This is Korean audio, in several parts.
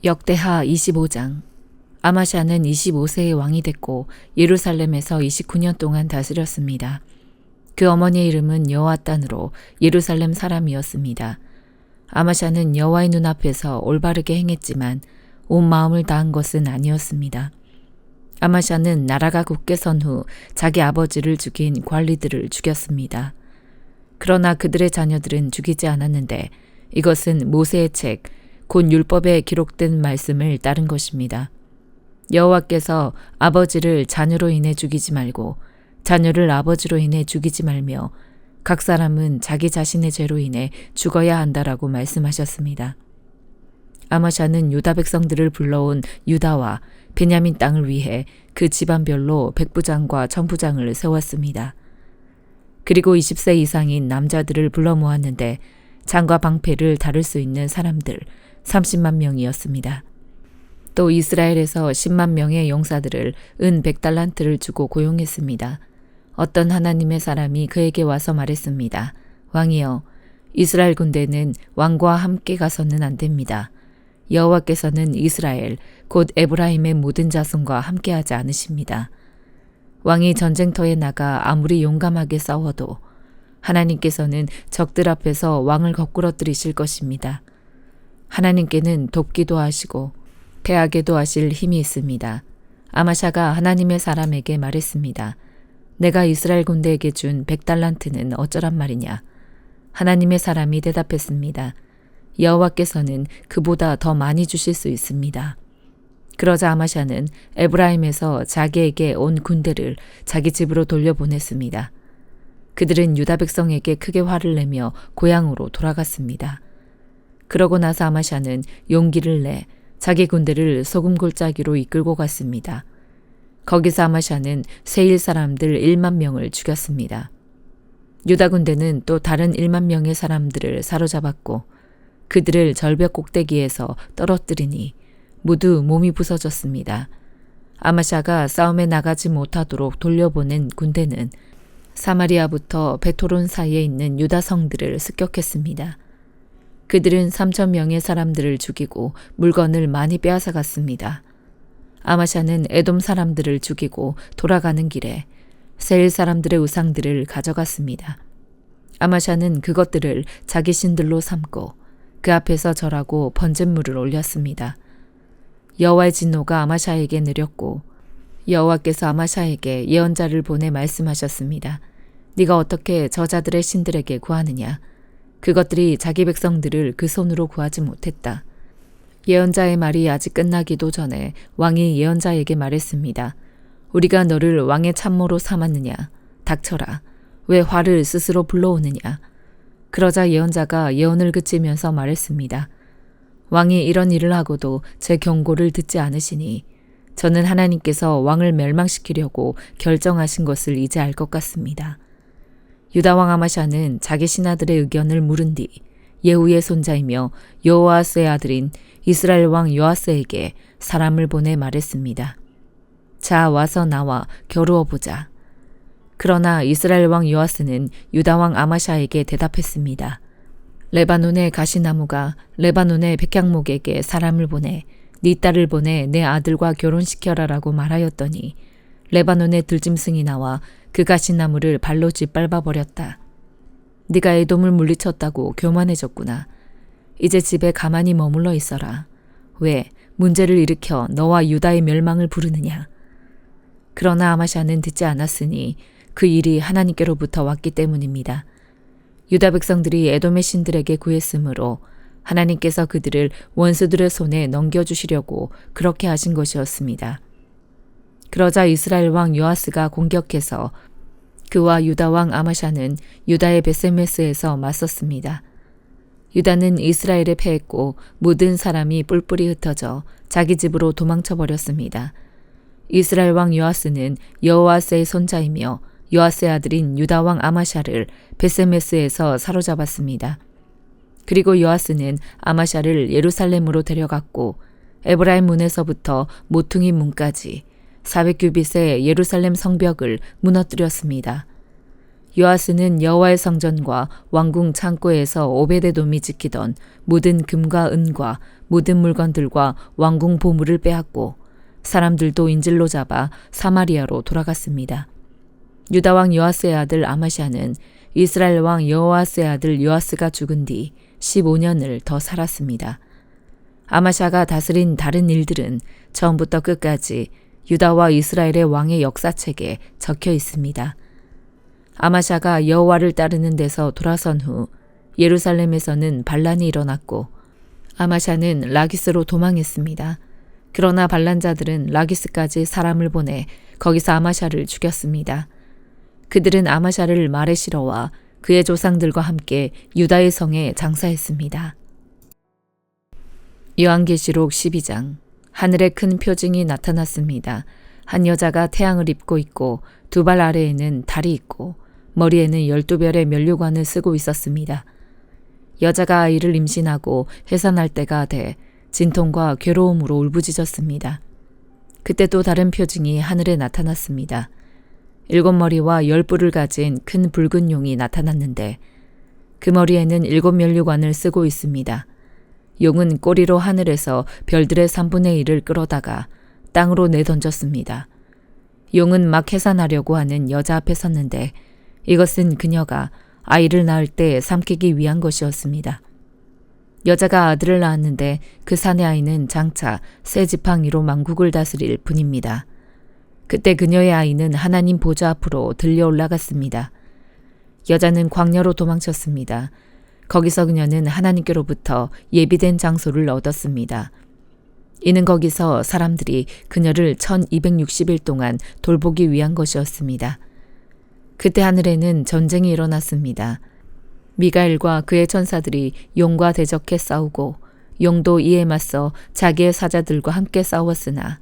역대하 25장. 아마샤는 25세의 왕이 됐고 예루살렘에서 29년 동안 다스렸습니다. 그 어머니의 이름은 여호아단으로 예루살렘 사람이었습니다. 아마샤는 여호와의 눈앞에서 올바르게 행했지만 온 마음을 다한 것은 아니었습니다. 아마샤는 나라가 굳게 선 후 자기 아버지를 죽인 관리들을 죽였습니다. 그러나 그들의 자녀들은 죽이지 않았는데 이것은 모세의 책, 곧 율법에 기록된 말씀을 따른 것입니다. 여호와께서 아버지를 자녀로 인해 죽이지 말고 자녀를 아버지로 인해 죽이지 말며 각 사람은 자기 자신의 죄로 인해 죽어야 한다라고 말씀하셨습니다. 아마샤는 유다 백성들을 불러온 유다와 베냐민 땅을 위해 그 집안별로 백부장과 천부장을 세웠습니다. 그리고 20세 이상인 남자들을 불러 모았는데 장과 방패를 다룰 수 있는 사람들 30만 명이었습니다. 또 이스라엘에서 10만 명의 용사들을 은 100달란트를 주고 고용했습니다. 어떤 하나님의 사람이 그에게 와서 말했습니다. 왕이여, 이스라엘 군대는 왕과 함께 가서는 안 됩니다. 여호와께서는 이스라엘, 곧 에브라임의 모든 자손과 함께하지 않으십니다. 왕이 전쟁터에 나가 아무리 용감하게 싸워도 하나님께서는 적들 앞에서 왕을 거꾸러뜨리실 것입니다. 하나님께는 돕기도 하시고 패하게도 하실 힘이 있습니다. 아마샤가 하나님의 사람에게 말했습니다. 내가 이스라엘 군대에게 준 100달란트는 어쩌란 말이냐. 하나님의 사람이 대답했습니다. 여호와께서는 그보다 더 많이 주실 수 있습니다. 그러자 아마샤는 에브라임에서 자기에게 온 군대를 자기 집으로 돌려보냈습니다. 그들은 유다 백성에게 크게 화를 내며 고향으로 돌아갔습니다. 그러고 나서 아마샤는 용기를 내 자기 군대를 소금 골짜기로 이끌고 갔습니다. 거기서 아마샤는 세일 사람들 1만 명을 죽였습니다. 유다 군대는 또 다른 1만 명의 사람들을 사로잡았고 그들을 절벽 꼭대기에서 떨어뜨리니 모두 몸이 부서졌습니다. 아마샤가 싸움에 나가지 못하도록 돌려보낸 군대는 사마리아부터 베토론 사이에 있는 유다 성들을 습격했습니다. 그들은 3,000명의 사람들을 죽이고 물건을 많이 빼앗아갔습니다. 아마샤는 에돔 사람들을 죽이고 돌아가는 길에 세일 사람들의 우상들을 가져갔습니다. 아마샤는 그것들을 자기 신들로 삼고 그 앞에서 절하고 번제물을 올렸습니다. 여호와의 진노가 아마샤에게 내렸고 여호와께서 아마샤에게 예언자를 보내 말씀하셨습니다. 네가 어떻게 저자들의 신들에게 구하느냐? 그것들이 자기 백성들을 그 손으로 구하지 못했다. 예언자의 말이 아직 끝나기도 전에 왕이 예언자에게 말했습니다. 우리가 너를 왕의 참모로 삼았느냐? 닥쳐라. 왜 화를 스스로 불러오느냐? 그러자 예언자가 예언을 그치면서 말했습니다. 왕이 이런 일을 하고도 제 경고를 듣지 않으시니 저는 하나님께서 왕을 멸망시키려고 결정하신 것을 이제 알 것 같습니다. 유다 왕 아마샤는 자기 신하들의 의견을 물은 뒤 예후의 손자이며 여호아스의 아들인 이스라엘 왕 요아스에게 사람을 보내 말했습니다. 자, 와서 나와 겨루어 보자. 그러나 이스라엘 왕 요아스는 유다 왕 아마샤에게 대답했습니다. 레바논의 가시나무가 레바논의 백향목에게 사람을 보내 네 딸을 보내 내 아들과 결혼시켜라라고 말하였더니 레바논의 들짐승이 나와 그 가시나무를 발로 짓밟아 버렸다. 네가 에돔을 물리쳤다고 교만해졌구나. 이제 집에 가만히 머물러 있어라. 왜 문제를 일으켜 너와 유다의 멸망을 부르느냐. 그러나 아마샤는 듣지 않았으니 그 일이 하나님께로부터 왔기 때문입니다. 유다 백성들이 에돔의 신들에게 구했으므로 하나님께서 그들을 원수들의 손에 넘겨주시려고 그렇게 하신 것이었습니다. 그러자 이스라엘 왕 요아스가 공격해서 그와 유다 왕 아마샤는 유다의 베세메스에서 맞섰습니다. 유다는 이스라엘에 패했고 모든 사람이 뿔뿔이 흩어져 자기 집으로 도망쳐 버렸습니다. 이스라엘 왕 요아스는 여호아스의 손자이며 요아스의 아들인 유다 왕 아마샤를 베세메스에서 사로잡았습니다. 그리고 요아스는 아마샤를 예루살렘으로 데려갔고 에브라임 문에서부터 모퉁이 문까지 400규빗의 예루살렘 성벽을 무너뜨렸습니다. 요아스는 여호와의 성전과 왕궁 창고에서 오베데돔이 지키던 모든 금과 은과 모든 물건들과 왕궁 보물을 빼앗고 사람들도 인질로 잡아 사마리아로 돌아갔습니다. 유다 왕 요아스의 아들 아마샤는 이스라엘 왕 여호아스의 아들 요아스가 죽은 뒤 15년을 더 살았습니다. 아마샤가 다스린 다른 일들은 처음부터 끝까지 유다와 이스라엘의 왕의 역사책에 적혀 있습니다. 아마샤가 여호와를 따르는 데서 돌아선 후 예루살렘에서는 반란이 일어났고 아마샤는 라기스로 도망했습니다. 그러나 반란자들은 라기스까지 사람을 보내 거기서 아마샤를 죽였습니다. 그들은 아마샤를 말에 실어와 그의 조상들과 함께 유다의 성에 장사했습니다. 요한계시록 12장. 하늘에 큰 표징이 나타났습니다. 한 여자가 태양을 입고 있고 두 발 아래에는 달이 있고 머리에는 12별의 면류관을 쓰고 있었습니다. 여자가 아이를 임신하고 해산할 때가 돼 진통과 괴로움으로 울부짖었습니다. 그때 또 다른 표징이 하늘에 나타났습니다. 7머리와 10뿔을 가진 큰 붉은 용이 나타났는데 그 머리에는 7면류관을 쓰고 있습니다. 용은 꼬리로 하늘에서 별들의 3분의 1을 끌어다가 땅으로 내던졌습니다. 용은 막 해산하려고 하는 여자 앞에 섰는데 이것은 그녀가 아이를 낳을 때 삼키기 위한 것이었습니다. 여자가 아들을 낳았는데 그 사내 아이는 장차 새 지팡이로 만국을 다스릴 분입니다. 그때 그녀의 아이는 하나님 보좌 앞으로 들려 올라갔습니다. 여자는 광야로 도망쳤습니다. 거기서 그녀는 하나님께로부터 예비된 장소를 얻었습니다. 이는 거기서 사람들이 그녀를 1260일 동안 돌보기 위한 것이었습니다. 그때 하늘에는 전쟁이 일어났습니다. 미가엘과 그의 천사들이 용과 대적해 싸우고 용도 이에 맞서 자기의 사자들과 함께 싸웠으나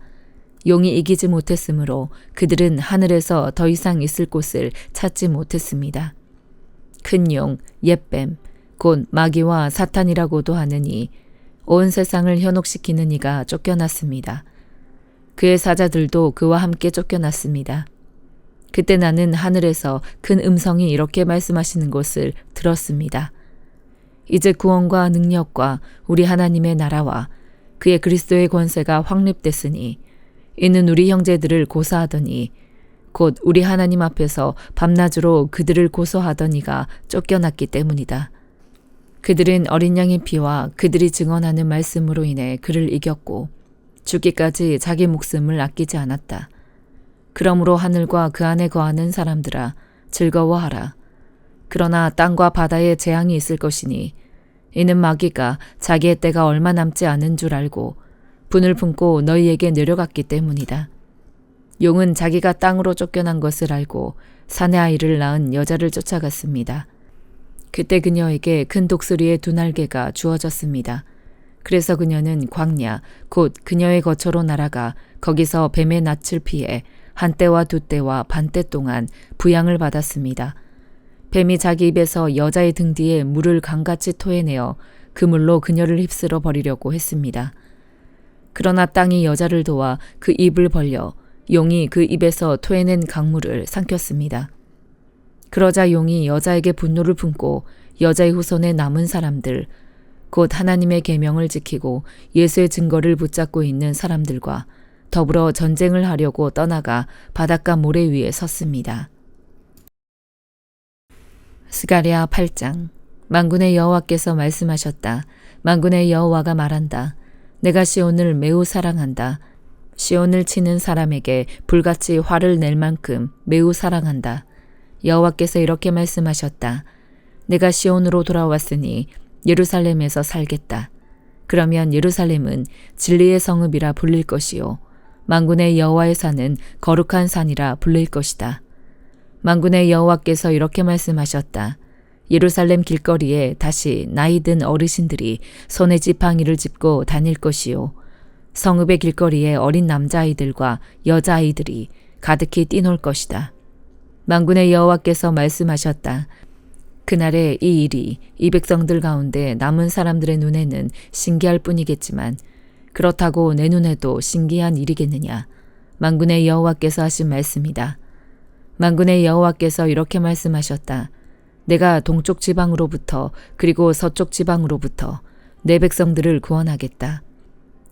용이 이기지 못했으므로 그들은 하늘에서 더 이상 있을 곳을 찾지 못했습니다. 큰 용, 옙뱀, 곧 마귀와 사탄이라고도 하느니 온 세상을 현혹시키는 이가 쫓겨났습니다. 그의 사자들도 그와 함께 쫓겨났습니다. 그때 나는 하늘에서 큰 음성이 이렇게 말씀하시는 것을 들었습니다. 이제 구원과 능력과 우리 하나님의 나라와 그의 그리스도의 권세가 확립됐으니 이는 우리 형제들을 고사하더니 곧 우리 하나님 앞에서 밤낮으로 그들을 고소하던 이가 쫓겨났기 때문이다. 그들은 어린 양의 피와 그들이 증언하는 말씀으로 인해 그를 이겼고 죽기까지 자기 목숨을 아끼지 않았다. 그러므로 하늘과 그 안에 거하는 사람들아 즐거워하라. 그러나 땅과 바다에 재앙이 있을 것이니 이는 마귀가 자기의 때가 얼마 남지 않은 줄 알고 분을 품고 너희에게 내려갔기 때문이다. 용은 자기가 땅으로 쫓겨난 것을 알고 사내 아이를 낳은 여자를 쫓아갔습니다. 그때 그녀에게 큰 독수리의 두 날개가 주어졌습니다. 그래서 그녀는 광야 곧 그녀의 거처로 날아가 거기서 뱀의 낯을 피해 한 때와 두 때와 반 때 동안 부양을 받았습니다. 뱀이 자기 입에서 여자의 등 뒤에 물을 강같이 토해내어 그물로 그녀를 휩쓸어 버리려고 했습니다. 그러나 땅이 여자를 도와 그 입을 벌려 용이 그 입에서 토해낸 강물을 삼켰습니다. 그러자 용이 여자에게 분노를 품고 여자의 후손에 남은 사람들, 곧 하나님의 계명을 지키고 예수의 증거를 붙잡고 있는 사람들과 더불어 전쟁을 하려고 떠나가 바닷가 모래 위에 섰습니다. 스가랴 8장. 만군의 여호와께서 말씀하셨다. 만군의 여호와가 말한다. 내가 시온을 매우 사랑한다. 시온을 치는 사람에게 불같이 화를 낼 만큼 매우 사랑한다. 여호와께서 이렇게 말씀하셨다. 내가 시온으로 돌아왔으니 예루살렘에서 살겠다. 그러면 예루살렘은 진리의 성읍이라 불릴 것이요 만군의 여호와의 산은 거룩한 산이라 불릴 것이다. 만군의 여호와께서 이렇게 말씀하셨다. 예루살렘 길거리에 다시 나이 든 어르신들이 손에 지팡이를 짚고 다닐 것이요 성읍의 길거리에 어린 남자아이들과 여자아이들이 가득히 뛰놀 것이다. 만군의 여호와께서 말씀하셨다. 그날에 이 일이 이 백성들 가운데 남은 사람들의 눈에는 신기할 뿐이겠지만 그렇다고 내 눈에도 신기한 일이겠느냐. 만군의 여호와께서 하신 말씀이다. 만군의 여호와께서 이렇게 말씀하셨다. 내가 동쪽 지방으로부터 그리고 서쪽 지방으로부터 내 백성들을 구원하겠다.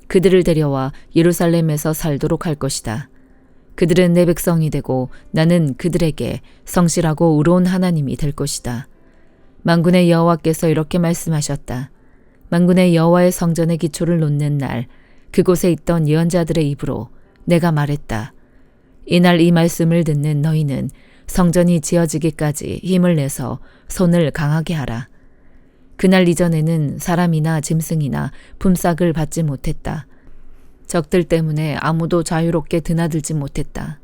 그들을 데려와 예루살렘에서 살도록 할 것이다. 그들은 내 백성이 되고 나는 그들에게 성실하고 의로운 하나님이 될 것이다. 만군의 여호와께서 이렇게 말씀하셨다. 만군의 여호와의 성전의 기초를 놓는 날 그곳에 있던 예언자들의 입으로 내가 말했다. 이날 이 말씀을 듣는 너희는 성전이 지어지기까지 힘을 내서 손을 강하게 하라. 그날 이전에는 사람이나 짐승이나 품삯을 받지 못했다. 적들 때문에 아무도 자유롭게 드나들지 못했다.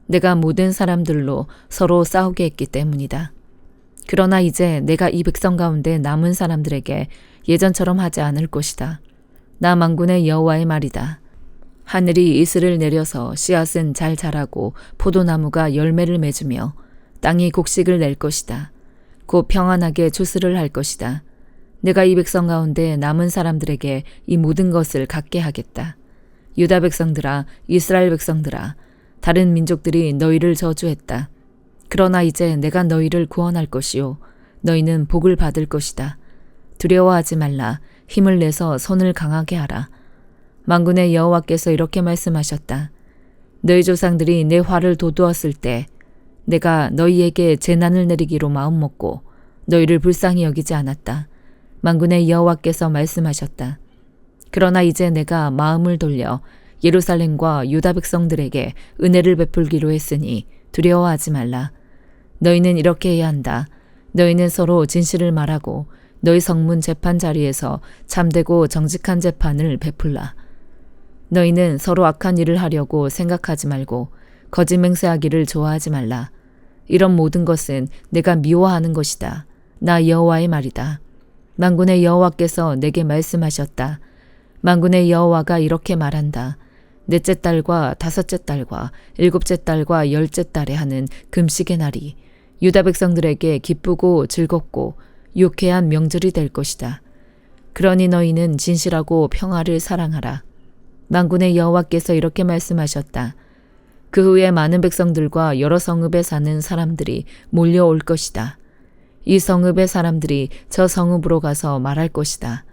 내가 모든 사람들로 서로 싸우게 했기 때문이다. 그러나 이제 내가 이 백성 가운데 남은 사람들에게 예전처럼 하지 않을 것이다. 나 만군의 여호와의 말이다. 하늘이 이슬을 내려서 씨앗은 잘 자라고 포도나무가 열매를 맺으며 땅이 곡식을 낼 것이다. 곧 평안하게 추수를 할 것이다. 내가 이 백성 가운데 남은 사람들에게 이 모든 것을 갖게 하겠다. 유다 백성들아, 이스라엘 백성들아, 다른 민족들이 너희를 저주했다. 그러나 이제 내가 너희를 구원할 것이요 너희는 복을 받을 것이다. 두려워하지 말라. 힘을 내서 손을 강하게 하라. 만군의 여호와께서 이렇게 말씀하셨다. 너희 조상들이 내 화를 돋우었을 때 내가 너희에게 재난을 내리기로 마음먹고 너희를 불쌍히 여기지 않았다. 만군의 여호와께서 말씀하셨다. 그러나 이제 내가 마음을 돌려 예루살렘과 유다 백성들에게 은혜를 베풀기로 했으니 두려워하지 말라. 너희는 이렇게 해야 한다. 너희는 서로 진실을 말하고 너희 성문 재판 자리에서 참되고 정직한 재판을 베풀라. 너희는 서로 악한 일을 하려고 생각하지 말고 거짓 맹세하기를 좋아하지 말라. 이런 모든 것은 내가 미워하는 것이다. 나 여호와의 말이다. 만군의 여호와께서 내게 말씀하셨다. 만군의 여호와가 이렇게 말한다. 넷째 달과 다섯째 달과 일곱째 달과 열째 달에 하는 금식의 날이 유다 백성들에게 기쁘고 즐겁고 유쾌한 명절이 될 것이다. 그러니 너희는 진실하고 평화를 사랑하라. 만군의 여호와께서 이렇게 말씀하셨다. 그 후에 많은 백성들과 여러 성읍에 사는 사람들이 몰려올 것이다. 이 성읍의 사람들이 저 성읍으로 가서 말할 것이다.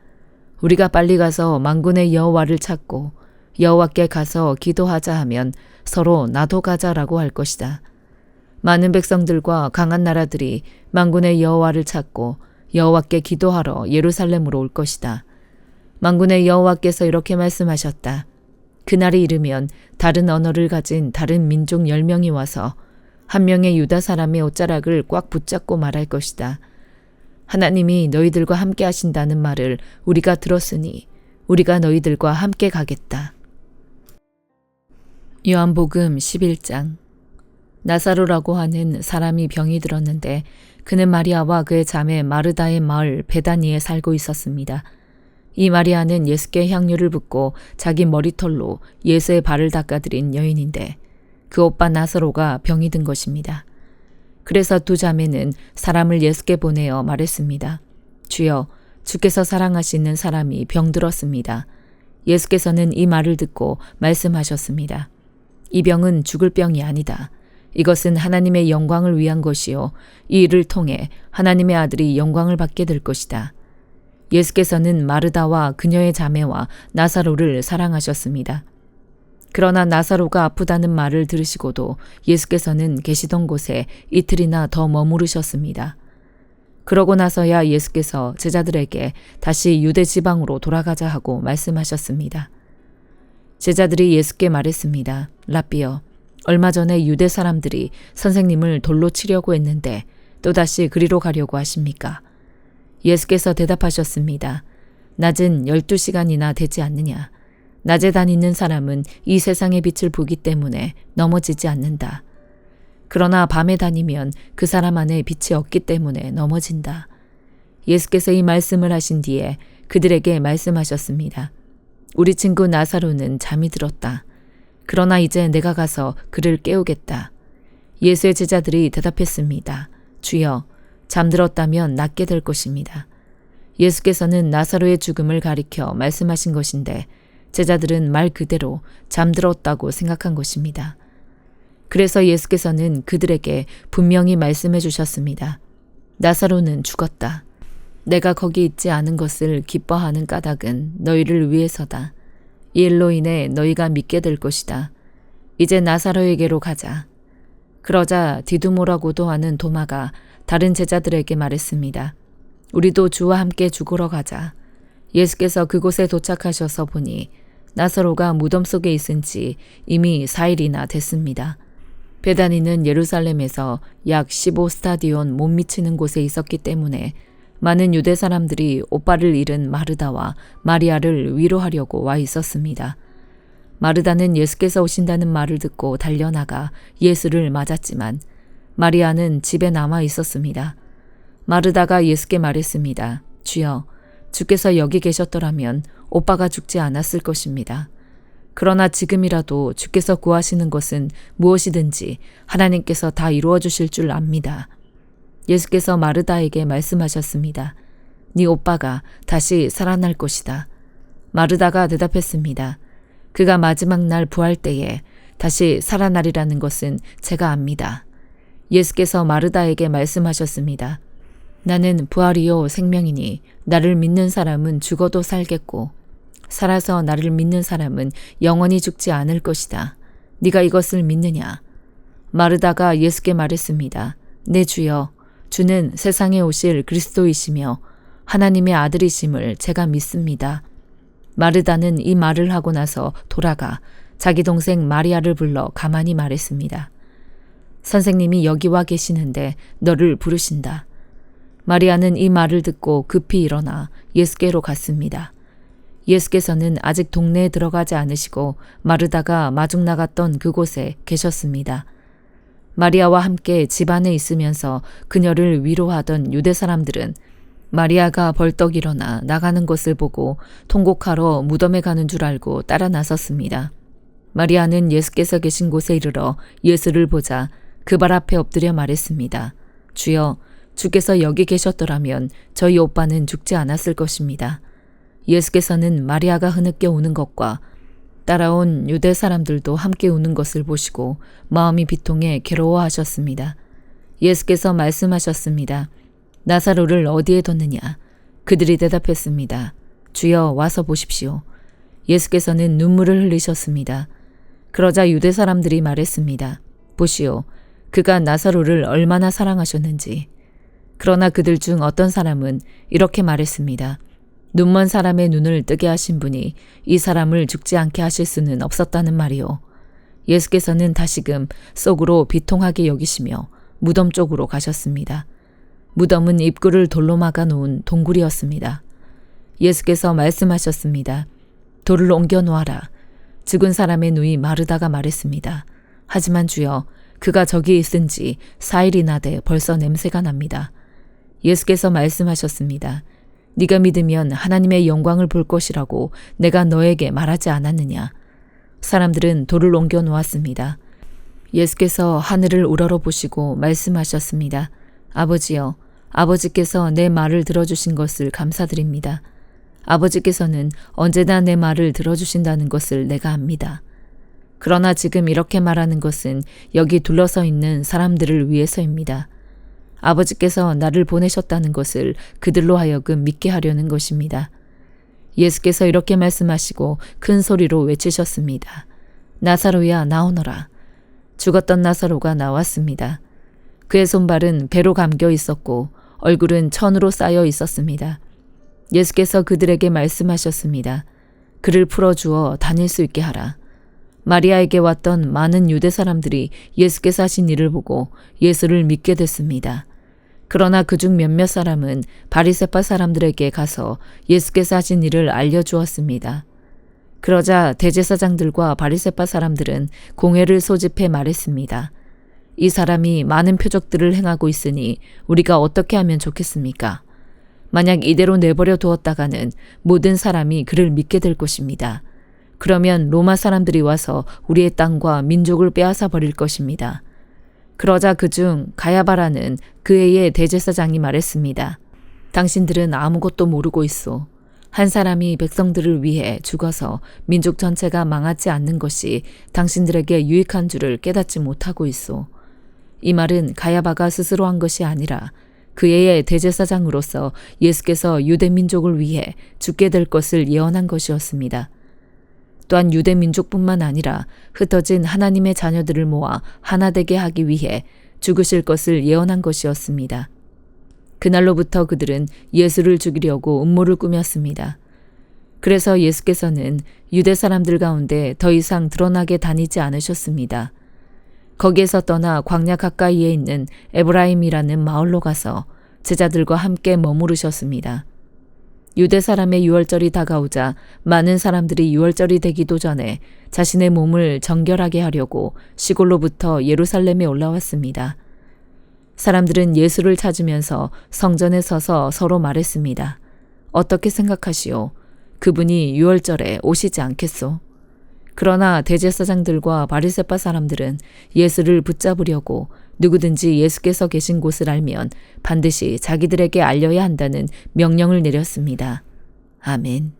우리가 빨리 가서 만군의 여호와를 찾고 여호와께 가서 기도하자 하면 서로 나도 가자라고 할 것이다. 많은 백성들과 강한 나라들이 만군의 여호와를 찾고 여호와께 기도하러 예루살렘으로 올 것이다. 만군의 여호와께서 이렇게 말씀하셨다. 그날이 이르면 다른 언어를 가진 다른 민족 10명이 와서 한 명의 유다 사람의 옷자락을 꽉 붙잡고 말할 것이다. 하나님이 너희들과 함께 하신다는 말을 우리가 들었으니 우리가 너희들과 함께 가겠다. 요한복음 11장. 나사로라고 하는 사람이 병이 들었는데 그는 마리아와 그의 자매 마르다의 마을 베다니에 살고 있었습니다. 이 마리아는 예수께 향유를 붓고 자기 머리털로 예수의 발을 닦아드린 여인인데 그 오빠 나사로가 병이 든 것입니다. 그래서 두 자매는 사람을 예수께 보내어 말했습니다. 주여, 주께서 사랑하시는 사람이 병들었습니다. 예수께서는 이 말을 듣고 말씀하셨습니다. 이 병은 죽을 병이 아니다. 이것은 하나님의 영광을 위한 것이요 이 일을 통해 하나님의 아들이 영광을 받게 될 것이다. 예수께서는 마르다와 그녀의 자매와 나사로를 사랑하셨습니다. 그러나 나사로가 아프다는 말을 들으시고도 예수께서는 계시던 곳에 이틀이나 더 머무르셨습니다. 그러고 나서야 예수께서 제자들에게 다시 유대 지방으로 돌아가자 하고 말씀하셨습니다. 제자들이 예수께 말했습니다. 랍비여, 얼마 전에 유대 사람들이 선생님을 돌로 치려고 했는데 또다시 그리로 가려고 하십니까? 예수께서 대답하셨습니다. 낮은 12시간이나 되지 않느냐? 낮에 다니는 사람은 이 세상의 빛을 보기 때문에 넘어지지 않는다. 그러나 밤에 다니면 그 사람 안에 빛이 없기 때문에 넘어진다. 예수께서 이 말씀을 하신 뒤에 그들에게 말씀하셨습니다. 우리 친구 나사로는 잠이 들었다. 그러나 이제 내가 가서 그를 깨우겠다. 예수의 제자들이 대답했습니다. 주여, 잠들었다면 낫게 될 것입니다. 예수께서는 나사로의 죽음을 가리켜 말씀하신 것인데 제자들은 말 그대로 잠들었다고 생각한 것입니다. 그래서 예수께서는 그들에게 분명히 말씀해 주셨습니다. 나사로는 죽었다. 내가 거기 있지 않은 것을 기뻐하는 까닭은 너희를 위해서다. 이 일로 인해 너희가 믿게 될 것이다. 이제 나사로에게로 가자. 그러자 디두모라고도 하는 도마가 다른 제자들에게 말했습니다. 우리도 주와 함께 죽으러 가자. 예수께서 그곳에 도착하셔서 보니 나사로가 무덤 속에 있은 지 이미 4일이나 됐습니다. 베다니는 예루살렘에서 약 15스타디온 못 미치는 곳에 있었기 때문에 많은 유대 사람들이 오빠를 잃은 마르다와 마리아를 위로하려고 와 있었습니다. 마르다는 예수께서 오신다는 말을 듣고 달려나가 예수를 맞았지만 마리아는 집에 남아 있었습니다. 마르다가 예수께 말했습니다. 주여, 주께서 여기 계셨더라면 오빠가 죽지 않았을 것입니다. 그러나 지금이라도 주께서 구하시는 것은 무엇이든지 하나님께서 다 이루어 주실 줄 압니다. 예수께서 마르다에게 말씀하셨습니다. 네 오빠가 다시 살아날 것이다. 마르다가 대답했습니다. 그가 마지막 날 부활 때에 다시 살아나리라는 것은 제가 압니다. 예수께서 마르다에게 말씀하셨습니다. 나는 부활이요 생명이니 나를 믿는 사람은 죽어도 살겠고 살아서 나를 믿는 사람은 영원히 죽지 않을 것이다. 네가 이것을 믿느냐? 마르다가 예수께 말했습니다. 네 주여, 주는 세상에 오실 그리스도이시며 하나님의 아들이심을 제가 믿습니다. 마르다는 이 말을 하고 나서 돌아가 자기 동생 마리아를 불러 가만히 말했습니다. 선생님이 여기 와 계시는데 너를 부르신다. 마리아는 이 말을 듣고 급히 일어나 예수께로 갔습니다. 예수께서는 아직 동네에 들어가지 않으시고 마르다가 마중 나갔던 그곳에 계셨습니다. 마리아와 함께 집 안에 있으면서 그녀를 위로하던 유대 사람들은 마리아가 벌떡 일어나 나가는 것을 보고 통곡하러 무덤에 가는 줄 알고 따라 나섰습니다. 마리아는 예수께서 계신 곳에 이르러 예수를 보자 그 발 앞에 엎드려 말했습니다. 주여, 주께서 여기 계셨더라면 저희 오빠는 죽지 않았을 것입니다. 예수께서는 마리아가 흐느껴 우는 것과 따라온 유대 사람들도 함께 우는 것을 보시고 마음이 비통해 괴로워하셨습니다. 예수께서 말씀하셨습니다. 나사로를 어디에 뒀느냐? 그들이 대답했습니다. 주여, 와서 보십시오. 예수께서는 눈물을 흘리셨습니다. 그러자 유대 사람들이 말했습니다. 보시오, 그가 나사로를 얼마나 사랑하셨는지. 그러나 그들 중 어떤 사람은 이렇게 말했습니다. 눈먼 사람의 눈을 뜨게 하신 분이 이 사람을 죽지 않게 하실 수는 없었다는 말이오. 예수께서는 다시금 속으로 비통하게 여기시며 무덤 쪽으로 가셨습니다. 무덤은 입구를 돌로 막아 놓은 동굴이었습니다. 예수께서 말씀하셨습니다. 돌을 옮겨 놓아라. 죽은 사람의 누이 마르다가 말했습니다. 하지만 주여, 그가 저기 있은 지 4일이나 돼 벌써 냄새가 납니다. 예수께서 말씀하셨습니다. 네가 믿으면 하나님의 영광을 볼 것이라고 내가 너에게 말하지 않았느냐. 사람들은 돌을 옮겨 놓았습니다. 예수께서 하늘을 우러러보시고 말씀하셨습니다. 아버지여, 아버지께서 내 말을 들어주신 것을 감사드립니다. 아버지께서는 언제나 내 말을 들어주신다는 것을 내가 압니다. 그러나 지금 이렇게 말하는 것은 여기 둘러서 있는 사람들을 위해서입니다. 아버지께서 나를 보내셨다는 것을 그들로 하여금 믿게 하려는 것입니다. 예수께서 이렇게 말씀하시고 큰 소리로 외치셨습니다. 나사로야, 나오너라. 죽었던 나사로가 나왔습니다. 그의 손발은 배로 감겨 있었고 얼굴은 천으로 쌓여 있었습니다. 예수께서 그들에게 말씀하셨습니다. 그를 풀어주어 다닐 수 있게 하라. 마리아에게 왔던 많은 유대 사람들이 예수께서 하신 일을 보고 예수를 믿게 됐습니다. 그러나 그중 몇몇 사람은 바리새파 사람들에게 가서 예수께서 하신 일을 알려주었습니다. 그러자 대제사장들과 바리새파 사람들은 공회를 소집해 말했습니다. 이 사람이 많은 표적들을 행하고 있으니 우리가 어떻게 하면 좋겠습니까? 만약 이대로 내버려 두었다가는 모든 사람이 그를 믿게 될 것입니다. 그러면 로마 사람들이 와서 우리의 땅과 민족을 빼앗아 버릴 것입니다. 그러자 그중 가야바라는 그 해의 대제사장이 말했습니다. 당신들은 아무것도 모르고 있소. 한 사람이 백성들을 위해 죽어서 민족 전체가 망하지 않는 것이 당신들에게 유익한 줄을 깨닫지 못하고 있소. 이 말은 가야바가 스스로 한 것이 아니라 그의 대제사장으로서 예수께서 유대 민족을 위해 죽게 될 것을 예언한 것이었습니다. 또한 유대 민족뿐만 아니라 흩어진 하나님의 자녀들을 모아 하나 되게 하기 위해 죽으실 것을 예언한 것이었습니다. 그날로부터 그들은 예수를 죽이려고 음모를 꾸몄습니다. 그래서 예수께서는 유대 사람들 가운데 더 이상 드러나게 다니지 않으셨습니다. 거기에서 떠나 광야 가까이에 있는 에브라임이라는 마을로 가서 제자들과 함께 머무르셨습니다. 유대 사람의 유월절이 다가오자 많은 사람들이 유월절이 되기도 전에 자신의 몸을 정결하게 하려고 시골로부터 예루살렘에 올라왔습니다. 사람들은 예수를 찾으면서 성전에 서서 서로 말했습니다. 어떻게 생각하시오? 그분이 유월절에 오시지 않겠소? 그러나 대제사장들과 바리새파 사람들은 예수를 붙잡으려고 누구든지 예수께서 계신 곳을 알면 반드시 자기들에게 알려야 한다는 명령을 내렸습니다. 아멘.